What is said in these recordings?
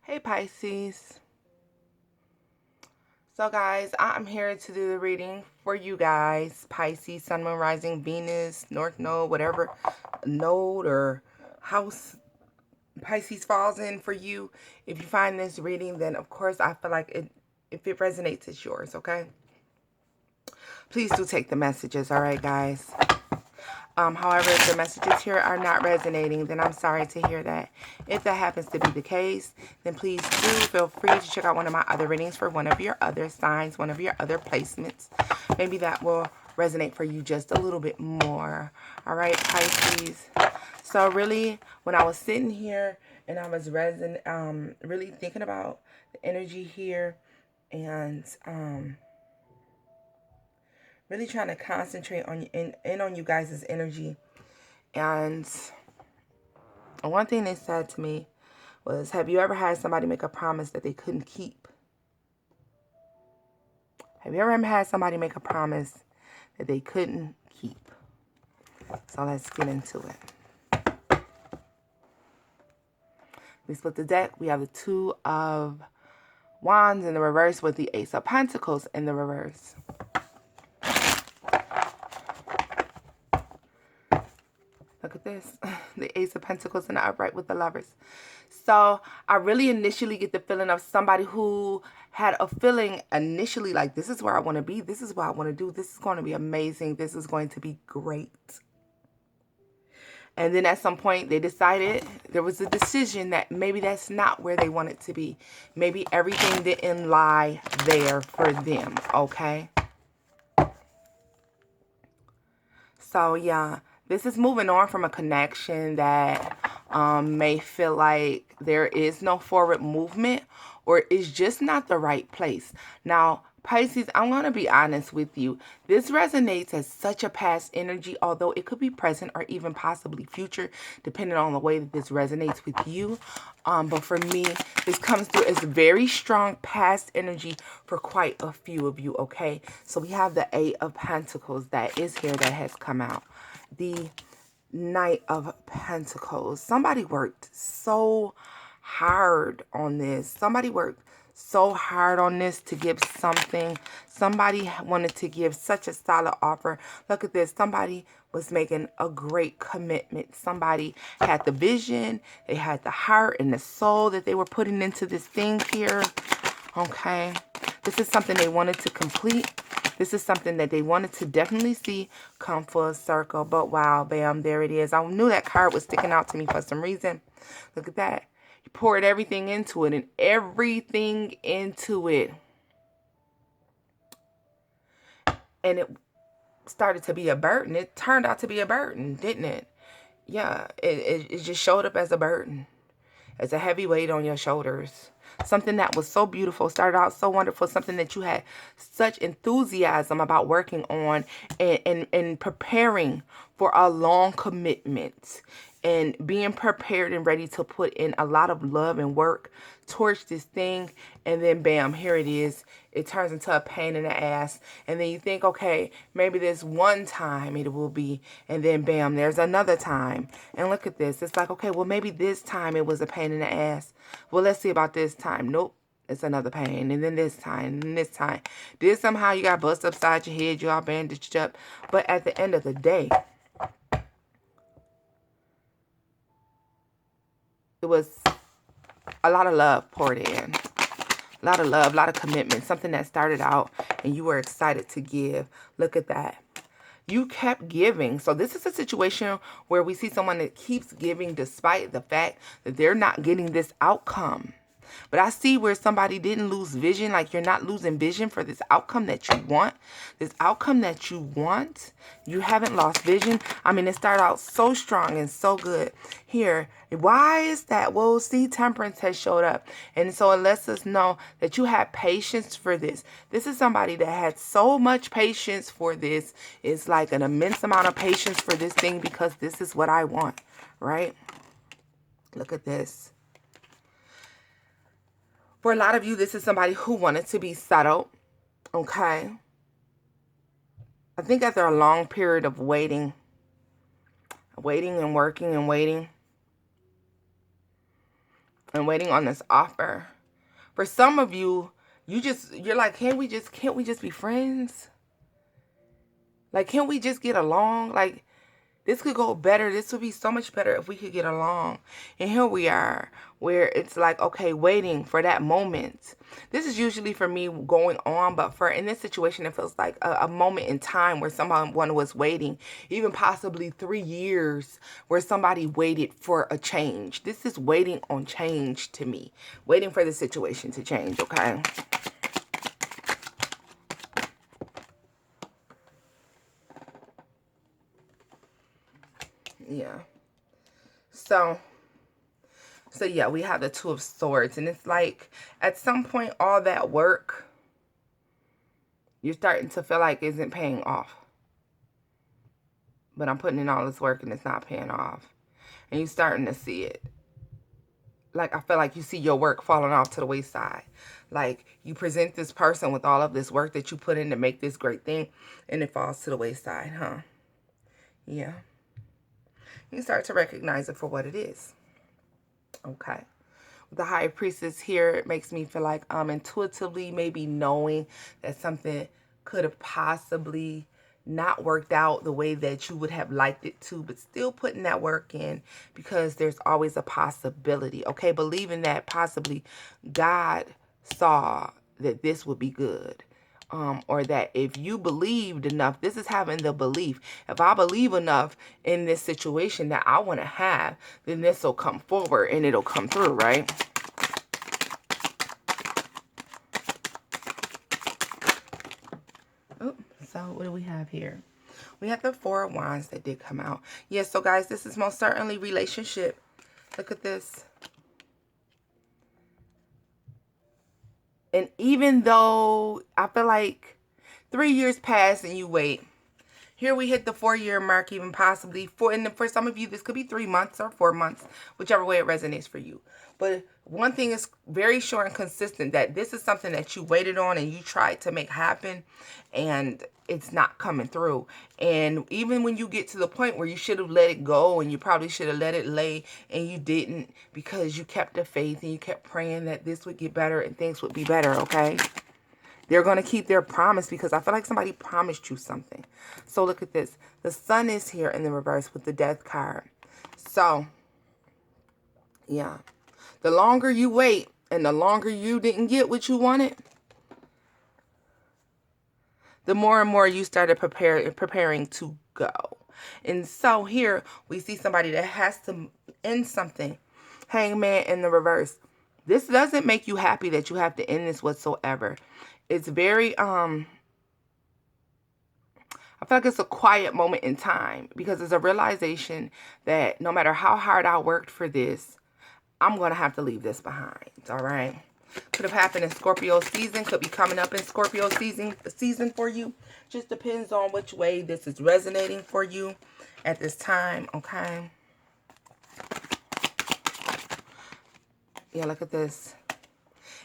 Hey Pisces. So guys, I'm here to do the reading for you guys. Pisces, Sun, Moon, Rising, Venus, North Node, whatever node or house Pisces falls in for you. If you find this reading, then of course I feel like if it resonates, it's yours, okay? Please do take the messages, all right, guys? However, if the messages here are not resonating, then I'm sorry to hear that. If that happens to be the case, then please do feel free to check out one of my other readings for one of your other signs, one of your other placements. Maybe that will resonate for you just a little bit more. All right, Pisces. So really, when I was sitting here and I was really thinking about the energy here and really trying to concentrate on in on you guys' energy. And one thing they said to me was, have you ever had somebody make a promise that they couldn't keep? Have you ever had somebody make a promise that they couldn't keep? So let's get into it. We split the deck. We have the Two of Wands in the reverse with the Ace of Pentacles in the reverse. Look at this. The Ace of Pentacles in the upright with the Lovers. So I really initially get the feeling of somebody who had a feeling initially like, this is where I want to be. This is what I want to do. This is going to be amazing. This is going to be great. And then at some point they decided, there was a decision that maybe that's not where they wanted to be. Maybe everything didn't lie there for them. Okay. So yeah, this is moving on from a connection that may feel like there is no forward movement or is just not the right place. Now, Pisces, I'm going to be honest with you. This resonates as such a past energy, although it could be present or even possibly future, depending on the way that this resonates with you. But for me, this comes through as very strong past energy for quite a few of you, okay? So we have the Eight of Pentacles that is here that has come out. The Knight of Pentacles. Somebody worked so hard on this. Somebody worked so hard on this to give something. Somebody wanted to give such a solid offer. Look at this. Somebody was making a great commitment. Somebody had the vision. They had the heart and the soul that they were putting into this thing here. Okay. This is something they wanted to complete. This is something that they wanted to definitely see come full circle. But wow, bam, there it is. I knew that card was sticking out to me for some reason. Look at that. You poured everything into it and everything into it. And it started to be a burden. It turned out to be a burden, didn't it? Yeah, it just showed up as a burden. As a heavy weight on your shoulders. Something that was so beautiful, started out so wonderful, something that you had such enthusiasm about working on and preparing for a long commitment and being prepared and ready to put in a lot of love and work towards this thing. And then bam, here it is. It turns into a pain in the ass. And then you think, okay, maybe this one time it will be. And then bam, there's another time. And look at this. It's like, okay, well, maybe this time it was a pain in the ass. Well, let's see about this time. Nope. It's another pain. And then this time. And this time. Then somehow you got bust upside your head. You all bandaged up. But at the end of the day, it was a lot of love poured in. A lot of love, a lot of commitment. Something that started out and you were excited to give. Look at that. You kept giving. So this is a situation where we see someone that keeps giving despite the fact that they're not getting this outcome. But I see where somebody didn't lose vision, like you're not losing vision for this outcome that you want. This outcome that you want, you haven't lost vision. I mean, it started out so strong and so good. Here, why is that? Well, see, temperance has showed up. And so it lets us know that you have patience for this. This is somebody that had so much patience for this. It's like an immense amount of patience for this thing because this is what I want, right? Look at this. For a lot of you, this is somebody who wanted to be settled, okay? I think after a long period of waiting and working and waiting, and waiting on this offer. For some of you, you're like, can't we just be friends? Like, can't we just get along? Like, this could go better. This would be so much better if we could get along. And here we are, where it's like, okay, waiting for that moment. This is usually for me going on, but for in this situation, it feels like a moment in time where someone was waiting, even possibly 3 years, where somebody waited for a change. This is waiting on change to me, waiting for the situation to change, okay? Yeah. So yeah, we have the Two of Swords, and it's like at some point all that work you're starting to feel like isn't paying off. But I'm putting in all this work and it's not paying off. And you're starting to see it. Like, I feel like you see your work falling off to the wayside. Like, you present this person with all of this work that you put in to make this great thing, and it falls to the wayside, huh? Yeah. You start to recognize it for what it is. Okay. The High Priestess here, it makes me feel like intuitively maybe knowing that something could have possibly not worked out the way that you would have liked it to, but still putting that work in because there's always a possibility. Okay, believing that possibly God saw that this would be good. Or that if you believed enough, this is having the belief. If I believe enough in this situation that I want to have, then this will come forward and it'll come through, right? Oh, so what do we have here? We have the Four of Wands that did come out. Yes, so guys, this is most certainly relationship. Look at this. And even though I feel like 3 years pass and you wait, here we hit the 4-year mark, even possibly. For some of you, this could be 3 months or 4 months, whichever way it resonates for you. But one thing is very sure and consistent, that this is something that you waited on and you tried to make happen, and it's not coming through. And even when you get to the point where you should have let it go, and you probably should have let it lay, and you didn't, because you kept the faith and you kept praying that this would get better and things would be better, okay? They're going to keep their promise, because I feel like somebody promised you something. So look at this. The Sun is here in the reverse with the Death card. So, yeah. The longer you wait and the longer you didn't get what you wanted, the more and more you started preparing to go. And so here we see somebody that has to end something. Hangman in the reverse. This doesn't make you happy that you have to end this whatsoever. It's very, I feel like it's a quiet moment in time, because it's a realization that no matter how hard I worked for this, I'm going to have to leave this behind, all right? Could have happened in Scorpio season, could be coming up in Scorpio season for you. Just depends on which way this is resonating for you at this time, okay? Yeah, look at this.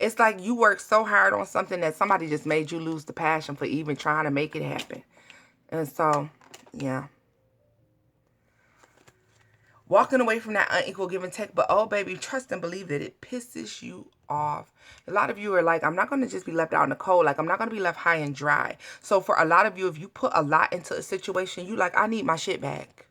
It's like you worked so hard on something that somebody just made you lose the passion for even trying to make it happen. And so, yeah. Walking away from that unequal give and take. But, oh, baby, trust and believe that it pisses you off. A lot of you are like, I'm not going to just be left out in the cold. Like, I'm not going to be left high and dry. So, for a lot of you, if you put a lot into a situation, you like, I need my shit back.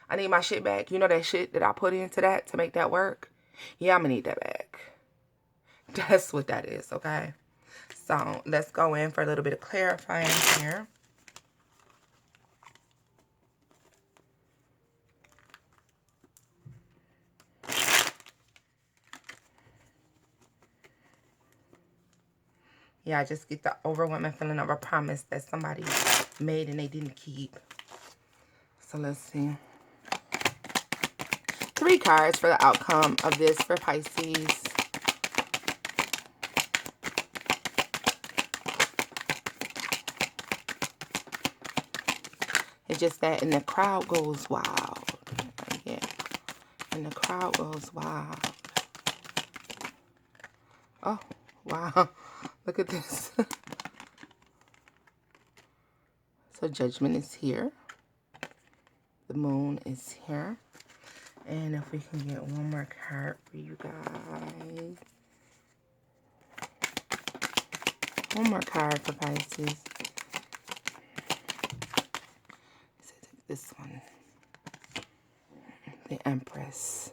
I need my shit back. You know that shit that I put into that to make that work? Yeah, I'm going to need that back. That's what that is, okay? So, let's go in for a little bit of clarifying here. Yeah, I just get the overwhelming feeling of a promise that somebody made and they didn't keep. So let's see. 3 cards for the outcome of this for Pisces. It's just that, and the crowd goes wild. Yeah, and the crowd goes wild. Oh, wow. Look at this. So Judgment is here. The Moon is here. And if we can get one more card for you guys. One more card for Pisces. This one. The Empress.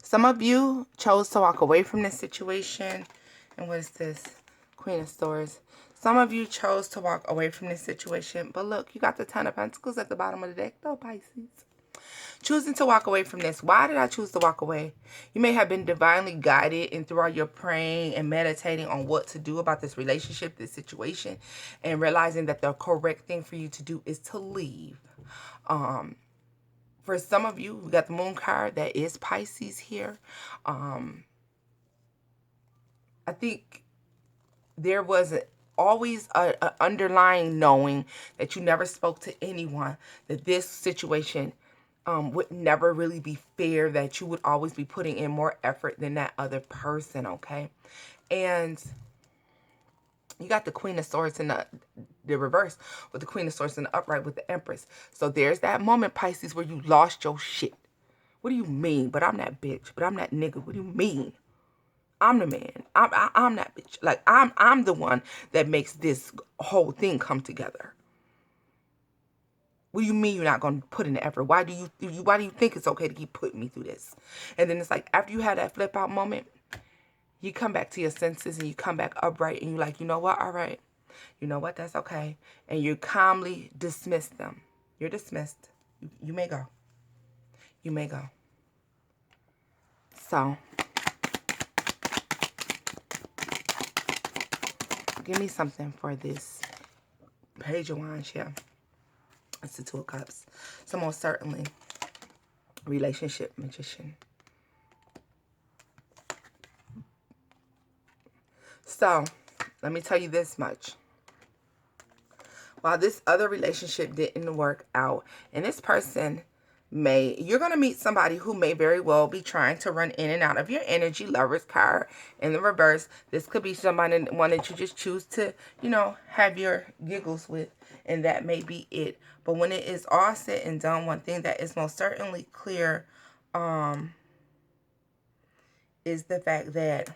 Some of you chose to walk away from this situation. And what is this? Queen of Swords. Some of you chose to walk away from this situation. But look, you got the Ten of Pentacles at the bottom of the deck, though, Pisces. Choosing to walk away from this. Why did I choose to walk away? You may have been divinely guided, and throughout your praying and meditating on what to do about this relationship, this situation, and realizing that the correct thing for you to do is to leave. For some of you, we got the Moon card. That is Pisces here. I think there was always an underlying knowing that you never spoke to anyone, that this situation would never really be fair, that you would always be putting in more effort than that other person, okay? And you got the Queen of Swords in the reverse with the Queen of Swords in the upright with the Empress. So there's that moment, Pisces, where you lost your shit. What do you mean? But I'm that bitch. But I'm that nigga. What do you mean? I'm the man. I'm that bitch. Like, I'm the one that makes this whole thing come together. What do you mean you're not going to put in the effort? Why do you think it's okay to keep putting me through this? And then it's like, after you have that flip out moment, you come back to your senses and you come back upright and you're like, you know what? All right. You know what? That's okay. And you calmly dismiss them. You're dismissed. You may go. You may go. So, give me something for this Page of Wands here. It's the Two of Cups. So most certainly, relationship magician. So, let me tell you this much. While this other relationship didn't work out, and this person you're going to meet somebody who may very well be trying to run in and out of your energy. Lover's card in the reverse. This could be one that you just choose to, have your giggles with, and that may be it. But when it is all said and done, one thing that is most certainly clear is the fact that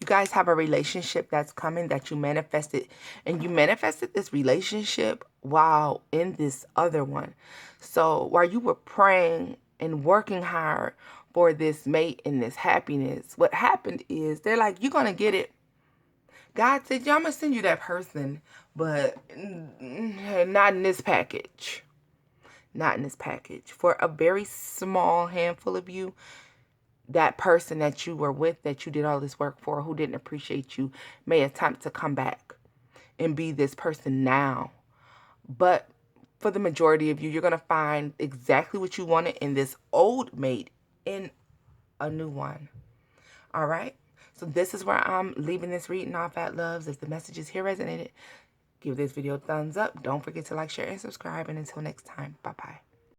you guys have a relationship that's coming that you manifested. And you manifested this relationship while in this other one. So while you were praying and working hard for this mate and this happiness, what happened is they're like, you're going to get it. God said, yeah, I'm going to send you that person, but not in this package. Not in this package. For a very small handful of you, that person that you were with, that you did all this work for, who didn't appreciate you, may attempt to come back and be this person now. But for the majority of you, you're going to find exactly what you wanted in this old mate in a new one. All right? So this is where I'm leaving this reading off at, loves. If the messages here resonated, give this video a thumbs up. Don't forget to like, share, and subscribe. And until next time, bye-bye.